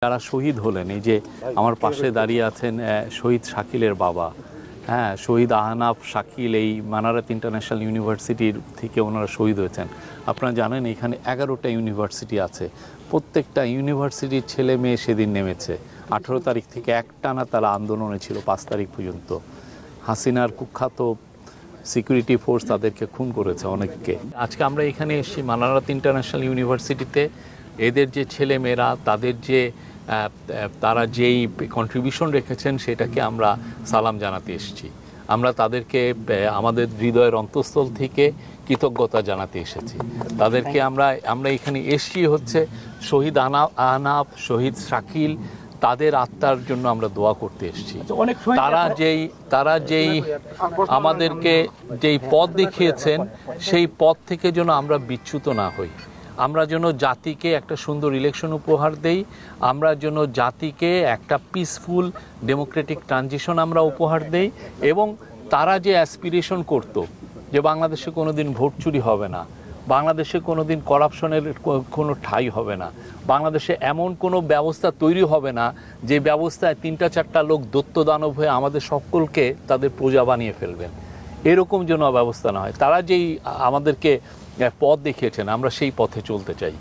যারা শহীদ হলেন, এই যে আমার পাশে দাঁড়িয়ে আছেন শহীদ শাকিলের বাবা, হ্যাঁ, শহীদ আহনাফ শাকিল এই মানারাত ইন্টারন্যাশনাল ইউনিভার্সিটির থেকে ওনারা শহীদ হয়েছেন। আপনারা জানেন এখানে 11টা ইউনিভার্সিটি আছে, প্রত্যেকটা ইউনিভার্সিটির ছেলে মেয়ে সেদিন নেমেছে। 18 তারিখ থেকে একটানা তারা আন্দোলনে ছিল 5 তারিখ পর্যন্ত। হাসিনার কুখ্যাত সিকিউরিটি ফোর্স তাদেরকে খুন করেছে অনেককে। আজকে আমরা এখানে এসেছি মানারাত ইন্টারন্যাশনাল ইউনিভার্সিটিতে, এদের যে ছেলে মেয়েরা তাদের যে তারা যেই কন্ট্রিবিউশন রেখেছেন সেটাকে আমরা সালাম জানাতে এসেছি। আমরা তাদেরকে আমাদের হৃদয়ের অন্তঃস্থল থেকে কৃতজ্ঞতা জানাতে এসেছি। তাদেরকে আমরা এখানে এসেছি হচ্ছে শহীদ আহনাফ, শহীদ শাকিল, তাদের আত্মার জন্য আমরা দোয়া করতে এসেছি। তারা যেই আমাদেরকে যেই পথ দেখিয়েছেন সেই পথ থেকে যেন আমরা বিচ্যুত না হই, আমরা যেন জাতিকে একটা সুন্দর ইলেকশন উপহার দেই, আমরা যেন জাতিকে একটা পিসফুল ডেমোক্রেটিক ট্রানজিশন আমরা উপহার দেই, এবং তারা যে অ্যাসপিরেশন করত যে বাংলাদেশে কোনোদিন ভোট চুরি হবে না, বাংলাদেশে কোনোদিন করাপশনের কোনো ঠাঁই হবে না, বাংলাদেশে এমন কোনো ব্যবস্থা তৈরি হবে না যে ব্যবস্থায় 3-4টা লোক দৈত্যদানব হয়ে আমাদের সকলকে তাদের প্রজা বানিয়ে ফেলবেন, এরকম যেন ব্যবস্থা না হয়। তারা যেই আমাদেরকে পথ দেখিয়েছেন আমরা সেই পথে চলতে চাই।